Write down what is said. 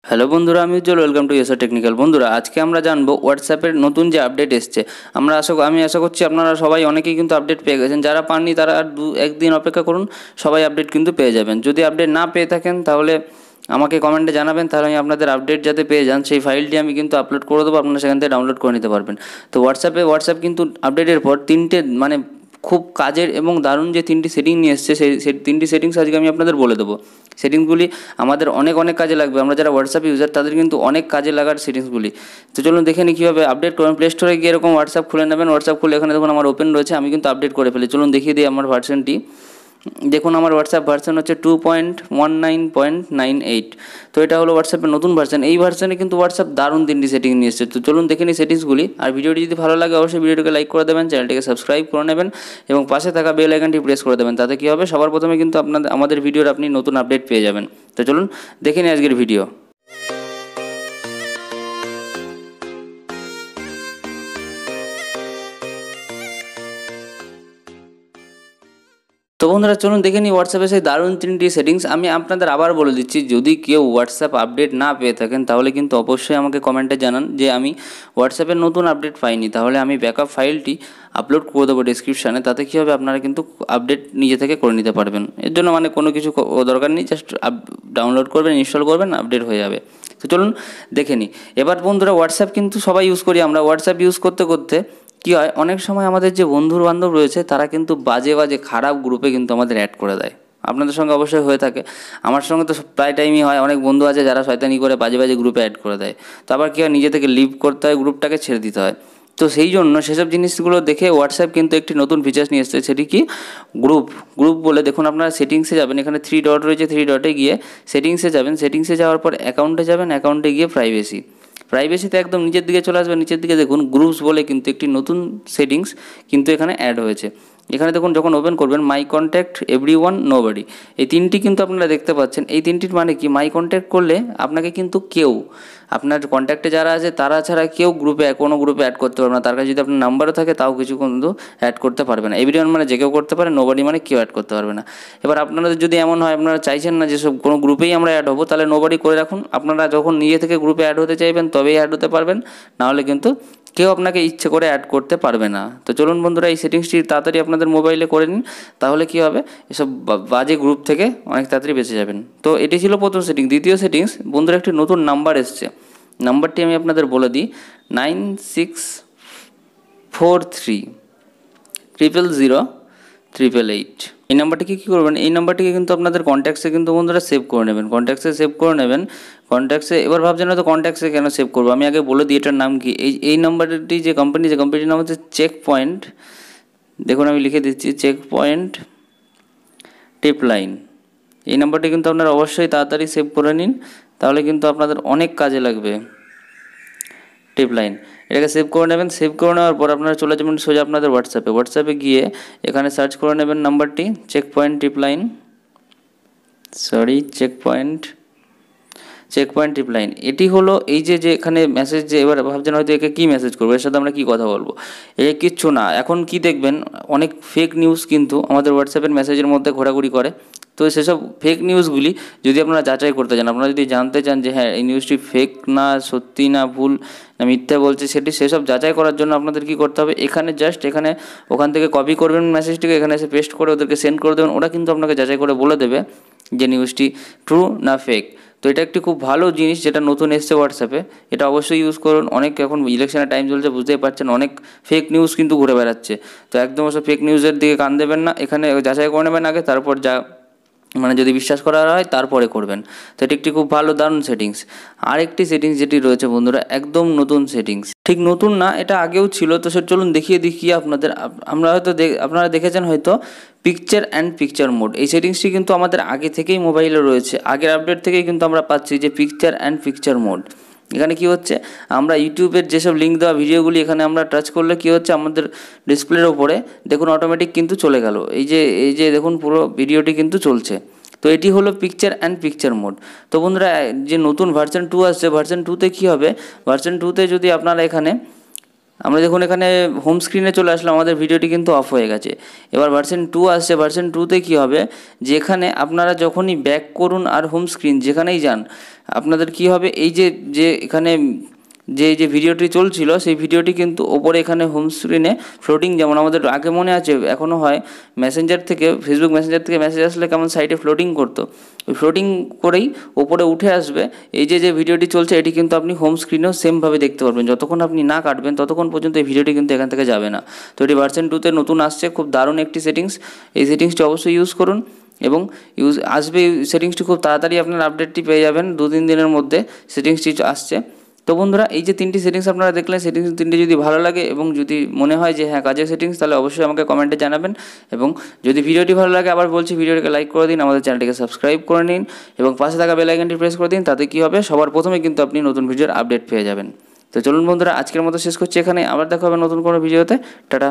Hello বন্ধুরা, আমি Ujjwal. Welcome to ইয়েসার টেকনিক্যাল। বন্ধুরা, আজকে আমরা জানবো হোয়াটসঅ্যাপের নতুন যে আপডেট এসছে। আমি আশা করছি আপনারা সবাই অনেকেই কিন্তু আপডেট পেয়ে গেছেন। যারা পাননি তারা আর একদিন অপেক্ষা করুন, সবাই আপডেট কিন্তু পেয়ে যাবেন। যদি আপডেট না পেয়ে থাকেন তাহলে আমাকে কমেন্টে জানাবেন, তাহলে আমি আপনাদের আপডেট যাতে পেয়ে যান সেই ফাইলটি আমি কিন্তু আপলোড করে দেবো, আপনারা সেখান থেকে ডাউনলোড করে নিতে পারবেন। তো হোয়াটসঅ্যাপ কিন্তু আপডেটের পর তিনটে খুব কাজের এবং দারুণ যে তিনটি সেটিং নিয়ে এসছে, সেই তিনটি সেটিংস আজকে আমি আপনাদের বলে দেবো। সেটিংসগুলি আমাদের অনেক অনেক কাজে লাগবে। আমরা যারা হোয়াটসঅ্যাপ ইউজার তাদের কিন্তু অনেক কাজে লাগার সেটিংসগুলি। তো চলুন দেখে নিই কীভাবে আপডেট করবেন। প্লে স্টোরে গিয়ে এরকম হোয়াটসঅ্যাপ খুলে নেবেন। হোয়াটসঅ্যাপ খুলে এখানে দেখুন আমার ওপেন রয়েছে, আমি কিন্তু আপডেট করে ফেলি। চলুন দেখিয়ে দিই আমার ভার্সনটি। দেখুন আমার হোয়াটসঅ্যাপ ভার্সন হচ্ছে 2.19.98। তো এটা হলো হোয়াটসঅ্যাপের নতুন ভার্সন। এই ভার্সনে কিন্তু হোয়াটসঅ্যাপ দারুণ তিনটি সেটিং নিয়ে এসেছে। তো চলুন দেখে নিই সেটিংসগুলি। আর ভিডিওটি যদি ভালো লাগে অবশ্যই ভিডিওটিকে লাইক করে দেবেন, চ্যানেলটিকে সাবস্ক্রাইব করে নেবেন এবং পাশে থাকা বেল আইকনটি প্রেস করে দেবেন। তাতে কী হবে, সবার প্রথমে কিন্তু আমাদের ভিডিওর আপনি নতুন আপডেট পেয়ে যাবেন। তো চলুন দেখে নিই আজকের ভিডিও। তো বন্ধুরা, চলুন দেখে নিই হোয়াটসঅ্যাপে সেই দারুণ তিনটি সেটিংস। আমি আপনাদের আবার বলে দিচ্ছি, যদি কেউ হোয়াটসঅ্যাপ আপডেট না পেয়ে থাকেন তাহলে কিন্তু অবশ্যই আমাকে কমেন্টে জানান যে আমি হোয়াটসঅ্যাপের নতুন আপডেট পাইনি, তাহলে আমি ব্যাকআপ ফাইলটি আপলোড করে দেবো ডিসক্রিপশানে। তাতে কী হবে, আপনারা কিন্তু আপডেট নিজে থেকে করে নিতে পারবেন। এর জন্য কোনো কিছু দরকার নেই, জাস্ট ডাউনলোড করবেন, ইনস্টল করবেন, আপডেট হয়ে যাবে। তো চলুন দেখে নিই। এবার বন্ধুরা, হোয়াটসঅ্যাপ কিন্তু সবাই ইউজ করি আমরা। হোয়াটসঅ্যাপ ইউজ করতে করতে কী হয়, অনেক সময় আমাদের যে বন্ধু বান্ধব রয়েছে তারা কিন্তু বাজে বাজে খারাপ গ্রুপে কিন্তু আমাদের অ্যাড করে দেয়। আপনাদের সঙ্গে অবশ্যই হয়ে থাকে, আমার সঙ্গে তো প্রায় টাইমই হয়। অনেক বন্ধু আছে যারা শয়তানি করে বাজে বাজে গ্রুপে অ্যাড করে দেয়। তো আবার কী হয়, নিজে থেকে লিভ করতে হয়, গ্রুপটাকে ছেড়ে দিতে হয়। তো সেই জন্য সেসব জিনিসগুলো দেখে হোয়াটসঅ্যাপ কিন্তু একটি নতুন ফিচার্স নিয়ে এসেছে। সেটি কি, গ্রুপ বলে। দেখুন আপনারা সেটিংসে যাবেন, এখানে 3 ডট রয়েছে, 3 ডটে গিয়ে সেটিংসে যাবেন। সেটিংসে যাওয়ার পর অ্যাকাউন্টে যাবেন, অ্যাকাউন্টে গিয়ে প্রাইভেসিতে একদম নিচের দিকে চলে আসবে। নিচের দিকে দেখুন গ্রুপস বলে কিন্তু একটি নতুন সেটিংস কিন্তু এখানে অ্যাড হয়েছে। এখানে দেখুন যখন ওপেন করবেন, মাই কন্ট্যাক্ট, এভরিওয়ান, নোবডি, এই তিনটি কিন্তু আপনারা দেখতে পাচ্ছেন। এই তিনটির মানে কি, মাই কন্ট্যাক্ট করলে আপনাকে কিন্তু আপনার কন্ট্যাক্টে যারা আছে তারা ছাড়া কেউ কোনো গ্রুপে অ্যাড করতে পারবে না। তার কাছে যদি আপনার নাম্বারও থাকে তাও কিছু কিন্তু অ্যাড করতে পারবে না। এভরিওয়ান মানে যে কেউ করতে পারে, নোবডি মানে কেউ অ্যাড করতে পারবে না। এবার আপনাদের যদি এমন হয় আপনারা চাইছেন না যেসব কোনো গ্রুপেই আমরা অ্যাড হবো, তাহলে নোবডি করে রাখুন। আপনারা যখন নিজে থেকে গ্রুপে অ্যাড হতে চাইবেন তবেই অ্যাড হতে পারবেন, নাহলে কিন্তু কেউ আপনাকে ইচ্ছে করে অ্যাড করতে পারবে না। তো চলুন বন্ধুরা, এই সেটিংসটি তাড়াতাড়ি আপনাদের মোবাইলে করে নিন, তাহলে কী হবে, এসব বাজে গ্রুপ থেকে অনেক তাড়াতাড়ি বেঁচে যাবেন। তো এটি ছিল প্রথম সেটিং। দ্বিতীয় সেটিংস, বন্ধুরা একটি নতুন নাম্বার এসছে। নাম্বারটি আমি আপনাদের বলে দিই, 9643000888। এই নাম্বারটিকে কী করবেন, এই নাম্বারটিকে কিন্তু আপনাদের কন্ট্যাক্টসে কিন্তু বন্ধুরা সেভ করে নেবেন। কন্ট্যাক্টসে এবার ভাবছেন হয়তো কন্ট্যাক্টসে কেন সেভ করবো, আমি আগে বলে দিই এটার নাম কি। এই নাম্বারটি যে কোম্পানিটির নাম হচ্ছে চেক পয়েন্ট। দেখুন আমি লিখে দিচ্ছি, চেক পয়েন্ট টিপ লাইন। এই নাম্বারটি কিন্তু আপনারা অবশ্যই তাড়াতাড়ি সেভ করে নিন, তাহলে কিন্তু আপনাদের অনেক কাজে লাগবে। টিপ লাইন, এটাকে সেভ করে নেবেন। সেভ করে নেওয়ার পর আপনারা চলে যাবেন সোজা আপনাদের হোয়াটসঅ্যাপে গিয়ে এখানে সার্চ করে নেবেন নাম্বারটি, চেক পয়েন্ট টিপ লাইন। এটি হলো এই যে এখানে মেসেজ, যে এবার ভাবছেন হয়তো একে কী মেসেজ করবো, এর সাথে আমরা কী কথা বলবো। এ কিচ্ছু না। এখন কি দেখবেন, অনেক ফেক নিউজ কিন্তু আমাদের হোয়াটসঅ্যাপের মেসেজের মধ্যে ঘোরাঘুরি করে। তো সেসব ফেক নিউজগুলি যদি আপনারা যাচাই করতে চান, আপনারা যদি জানতে চান যে হ্যাঁ এই নিউজটি ফেক না সত্যি না ভুল না মিথ্যা বলছে, সেসব যাচাই করার জন্য আপনাদের কী করতে হবে, এখানে ওখান থেকে কপি করবেন মেসেজটিকে, এখানে এসে পেস্ট করে ওদেরকে সেন্ড করে দেবেন। ওরা কিন্তু আপনাকে যাচাই করে বলে দেবে যে নিউজটি ট্রু না ফেক। তো এটা একটি খুব ভালো জিনিস যেটা নতুন এসছে হোয়াটসঅ্যাপে, এটা অবশ্যই ইউজ করুন। অনেক এখন ইলেকশনের টাইম চলছে, বুঝতেই পারছেন, অনেক ফেক নিউজ কিন্তু ঘুরে বেড়াচ্ছে। তো একদম ওসব ফেক নিউজের দিকে কান দেবেন না, এখানে যাচাই করে নেবেন আগে, তারপর যদি বিশ্বাস করা হয় তারপরে করবেন। তো এটি একটি খুব ভালো দারুণ সেটিংস। আরেকটি সেটিংস যেটি রয়েছে বন্ধুরা, একদম নতুন সেটিংস, ঠিক নতুন না, এটা আগেও ছিল। তো চলুন দেখিয়ে আপনাদের। আপনারা দেখেছেন হয়তো পিকচার মোড। এই সেটিংসটি কিন্তু আমাদের আগে থেকেই মোবাইলে রয়েছে, আগের আপডেট থেকেই কিন্তু আমরা পাচ্ছি যে পিকচার মোড। এখানে কি হচ্ছে, আমরা ইউটিউবের যেসব লিঙ্ক দেওয়া ভিডিওগুলি এখানে আমরা টাচ করলে কি হচ্ছে, আমাদের ডিসপ্লের ওপরে দেখুন অটোমেটিক কিন্তু চলে গেল। এই যে দেখুন পুরো ভিডিওটি কিন্তু চলছে। তো এটি হলো পিকচার মোড। তো বন্ধুরা, যে নতুন ভার্সন 2 আসছে, ভার্সন 2তে কী হবে, ভার্সন 2তে যদি আপনারা এখানে আমরা দেখুন এখানে হোম স্ক্রিনে চলে আসলাম, আমাদের ভিডিওটি কিন্তু অফ হয়ে গেছে। এবার ভার্সন 2 আসছে, ভার্সন 2তে কী হবে, যেখানে আপনারা যখনই ব্যাক করুন আর হোম স্ক্রিন যেখানেই যান, আপনাদের কি হবে, এই যে এখানে যে ভিডিওটি চলছিল সেই ভিডিওটি কিন্তু ওপরে এখানে হোম স্ক্রিনে ফ্লোটিং, যেমন আমাদের আগে মনে আছে এখনও হয় মেসেঞ্জার থেকে, ফেসবুক মেসেঞ্জার থেকে মেসেজ আসলে কেমন সাইডে ফ্লোটিং করতো, ওই ফ্লোটিং করেই ওপরে উঠে আসবে এই যে ভিডিওটি চলছে, এটি কিন্তু আপনি হোম স্ক্রিনেও সেমভাবে দেখতে পারবেন। যতক্ষণ আপনি না কাটবেন ততক্ষণ পর্যন্ত এই ভিডিওটি কিন্তু এখান থেকে যাবে না। তো এটি ভার্সন 2তে নতুন আসছে, খুব দারুণ একটি সেটিংস। এই সেটিংসটি অবশ্যই ইউজ করুন এবং আসবে এই সেটিংসটি খুব তাড়াতাড়ি আপনার আপডেটটি পেয়ে যাবেন, 2-3 দিনের মধ্যে সেটিংসটি আসছে। তো বন্ধুরা, এই যে 3টি সেটিংস আপনারা দেখলেন, সেটিংস 3টি যদি ভালো লাগে এবং যদি মনে হয় যে হ্যাঁ কাজের সেটিংস, তাহলে অবশ্যই আমাকে কমেন্টে জানাবেন। এবং যদি ভিডিওটি ভালো লাগে, আবার বলছি, ভিডিওটিকে লাইক করে দিন, আমাদের চ্যানেলটিকে সাবস্ক্রাইব করে নিন এবং পাশে থাকা বেল আইকনটি প্রেস করে দিন। তাতে কী হবে, সবার প্রথমে কিন্তু আপনি নতুন ভিডিওর আপডেট পেয়ে যাবেন। তো চলুন বন্ধুরা, আজকের মতো শেষ করছি এখানে, আবার দেখা হবে নতুন কোনো ভিডিওতে। টাটা।